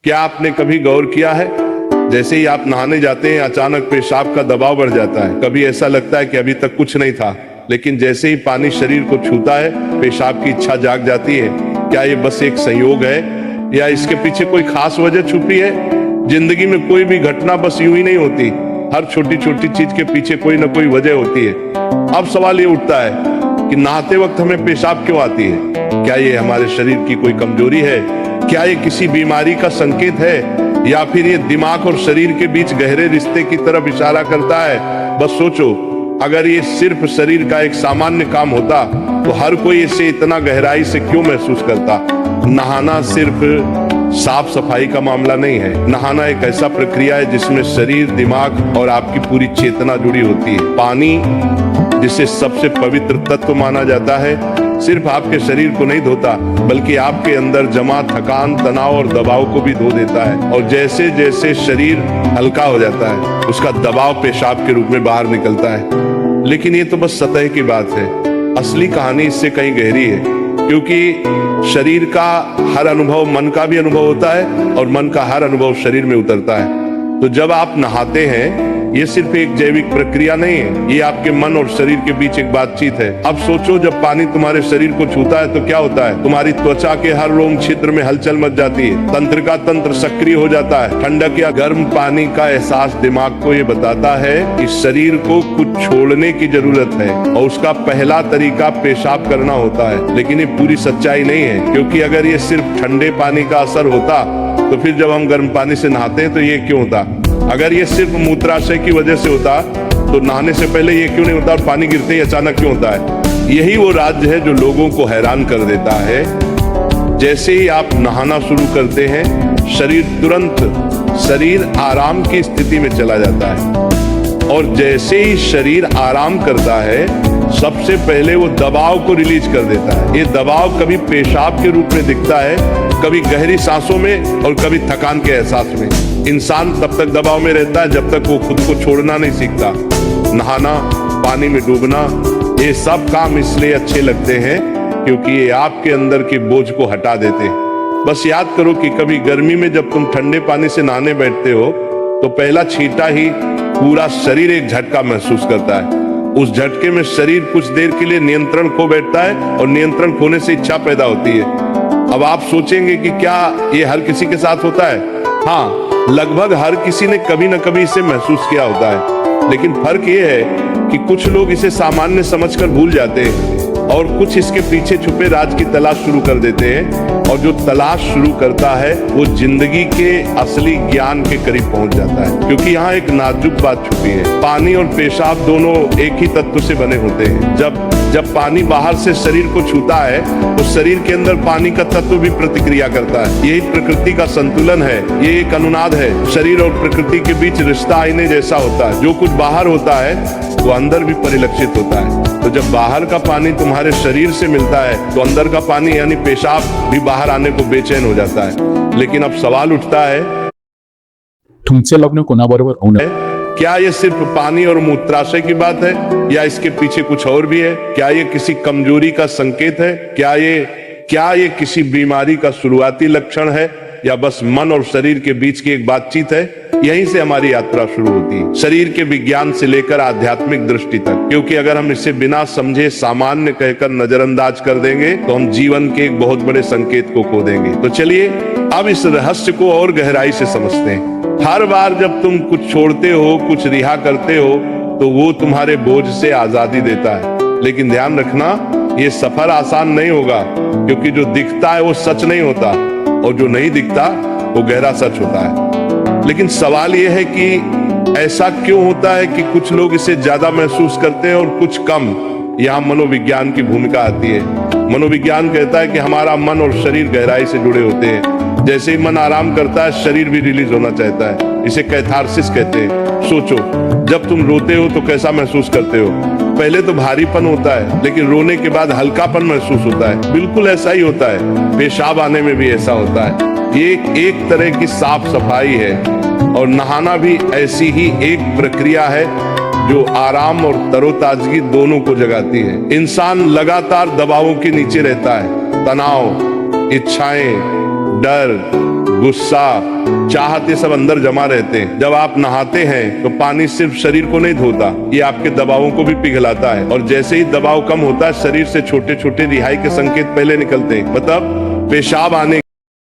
क्या आपने कभी गौर किया है, जैसे ही आप नहाने जाते हैं अचानक पेशाब का दबाव बढ़ जाता है। कभी ऐसा लगता है कि अभी तक कुछ नहीं था, लेकिन जैसे ही पानी शरीर को छूता है पेशाब की इच्छा जाग जाती है। क्या ये बस एक संयोग है या इसके पीछे कोई खास वजह छुपी है? जिंदगी में कोई भी घटना बस यूं ही नहीं होती, हर छोटी छोटी चीज के पीछे कोई ना कोई वजह होती है। अब सवाल ये उठता है कि नहाते वक्त हमें पेशाब क्यों आती है? क्या ये हमारे शरीर की कोई कमजोरी है? क्या ये किसी बीमारी का संकेत है, या फिर ये दिमाग और शरीर के बीच गहरे रिश्ते की तरफ इशारा करता है? बस सोचो, अगर ये सिर्फ शरीर का एक सामान्य काम होता तो हर कोई इसे इतना गहराई से क्यों महसूस करता? नहाना सिर्फ साफ सफाई का मामला नहीं है। नहाना एक ऐसा प्रक्रिया है जिसमें शरीर, दिमाग और आपकी पूरी चेतना जुड़ी होती है। पानी, जिसे सबसे पवित्र तत्व माना जाता है, सिर्फ आपके शरीर को नहीं धोता बल्कि आपके अंदर जमा थकान, तनाव और दबाव को भी धो देता है। और जैसे जैसे शरीर हल्का हो जाता है उसका दबाव पेशाब के रूप में बाहर निकलता है। लेकिन ये तो बस सतह की बात है, असली कहानी इससे कहीं गहरी है, क्योंकि शरीर का हर अनुभव मन का भी अनुभव होता है और मन का हर अनुभव शरीर में उतरता है। तो जब आप नहाते हैं ये सिर्फ एक जैविक प्रक्रिया नहीं है, ये आपके मन और शरीर के बीच एक बातचीत है। अब सोचो, जब पानी तुम्हारे शरीर को छूता है तो क्या होता है? तुम्हारी त्वचा के हर रोम छिद्र में हलचल मच जाती है, तंत्र का तंत्र सक्रिय हो जाता है। ठंडक या गर्म पानी का एहसास दिमाग को ये बताता है कि शरीर को कुछ छोड़ने की जरूरत है और उसका पहला तरीका पेशाब करना होता है। लेकिन ये पूरी सच्चाई नहीं है, क्योंकि अगर ये सिर्फ ठंडे पानी का असर होता तो फिर जब हम गर्म पानी से नहाते हैं तो ये क्यों होता? अगर ये सिर्फ मूत्राशय की वजह से होता तो नहाने से पहले ये क्यों नहीं होता और पानी गिरते ही अचानक क्यों होता है? यही वो राज है जो लोगों को हैरान कर देता है। जैसे ही आप नहाना शुरू करते हैं शरीर आराम की स्थिति में चला जाता है, और जैसे ही शरीर आराम करता है सबसे पहले वो दबाव को रिलीज कर देता है। ये दबाव कभी पेशाब के रूप में दिखता है, कभी गहरी सांसों में और कभी थकान के एहसास में। इंसान तब तक दबाव में रहता है जब तक वो खुद को छोड़ना नहीं सीखता। नहाना, पानी में डूबना, ये सब काम इसलिए अच्छे लगते हैं क्योंकि ये आपके अंदर के बोझ को हटा देते हैं। बस याद करो कि कभी गर्मी में जब तुम ठंडे पानी से नहाने बैठते हो तो पहला छींटा ही पूरा शरीर एक झटका महसूस करता है। उस झटके में शरीर कुछ देर के लिए नियंत्रण खो बैठता है और नियंत्रण खोने से इच्छा पैदा होती है। अब आप सोचेंगे कि क्या ये हर किसी के साथ होता है? हाँ, लगभग हर किसी ने कभी न कभी इसे महसूस किया होता है। लेकिन फर्क ये है कि कुछ लोग इसे सामान्य समझकर भूल जाते हैं और कुछ इसके पीछे छुपे राज की तलाश शुरू कर देते हैं, और जो तलाश शुरू करता है वो जिंदगी के असली ज्ञान के करीब पहुंच जाता है। क्योंकि यहाँ एक नाजुक बात छुपी है, पानी और पेशाब दोनों एक ही तत्व से बने होते हैं। जब पानी बाहर से शरीर को छूता है तो शरीर के अंदर पानी का तत्व भी प्रतिक्रिया करता है। यही प्रकृति का संतुलन है, ये एक अनुनाद है। शरीर और प्रकृति के बीच रिश्ता आईने जैसा होता है, जो कुछ बाहर होता है वो अंदर भी परिलक्षित होता है। तो जब बाहर का पानी तुम्हारे शरीर से मिलता है तो अंदर का पानी यानी पेशाब भी बाहर आने को बेचैन हो जाता है। लेकिन अब सवाल उठता है, तुमचे लग्न कोणाबरोबर होणार? क्या ये सिर्फ पानी और मूत्राशय की बात है या इसके पीछे कुछ और भी है? क्या ये किसी कमजोरी का संकेत है? क्या ये किसी बीमारी का शुरुआती लक्षण है, या बस मन और शरीर के बीच की एक बातचीत है? यहीं से हमारी यात्रा शुरू होती है, शरीर के विज्ञान से लेकर आध्यात्मिक दृष्टि तक। क्योंकि अगर हम इसे बिना समझे सामान्य कहकर नजरअंदाज कर देंगे तो हम जीवन के एक बहुत बड़े संकेत को खो देंगे। तो चलिए अब इस रहस्य को और गहराई से समझते हैं। हर बार जब तुम कुछ छोड़ते हो, कुछ रिहा करते हो, तो वो तुम्हारे बोझ से आजादी देता है। लेकिन ध्यान रखना, ये सफर आसान नहीं होगा, क्योंकि जो दिखता है वो सच नहीं होता और जो नहीं दिखता वो गहरा सच होता है। लेकिन सवाल ये है कि ऐसा क्यों होता है कि कुछ लोग इसे ज्यादा महसूस करते हैं और कुछ कम? यहाँ मनोविज्ञान की भूमिका आती है। मनोविज्ञान कहता है कि हमारा मन और शरीर गहराई से जुड़े होते हैं। जैसे ही मन आराम करता है शरीर भी रिलीज होना चाहता है। इसे कैथारसिस कहते हैं। सोचो, जब तुम रोते हो तो कैसा महसूस करते हो? पहले तो भारीपन होता है, लेकिन रोने के बाद हल्कापन महसूस होता है। बिल्कुल ऐसा ही होता है, पेशाब आने में भी ऐसा होता है। ये एक तरह की साफ सफाई है, और नहाना भी ऐसी ही एक प्रक्रिया है जो आराम और तरोताजगी दोनों को जगाती है। इंसान लगातार दबावों के नीचे रहता है, तनाव, इच्छाएं, डर, गुस्सा, चाहत, ये सब अंदर जमा रहते हैं। जब आप नहाते हैं तो पानी सिर्फ शरीर को नहीं धोता, ये आपके दबावों को भी पिघलाता है। और जैसे ही दबाव कम होता है, शरीर से छोटे छोटे रिहाई के संकेत पहले निकलते हैं, मतलब पेशाब आने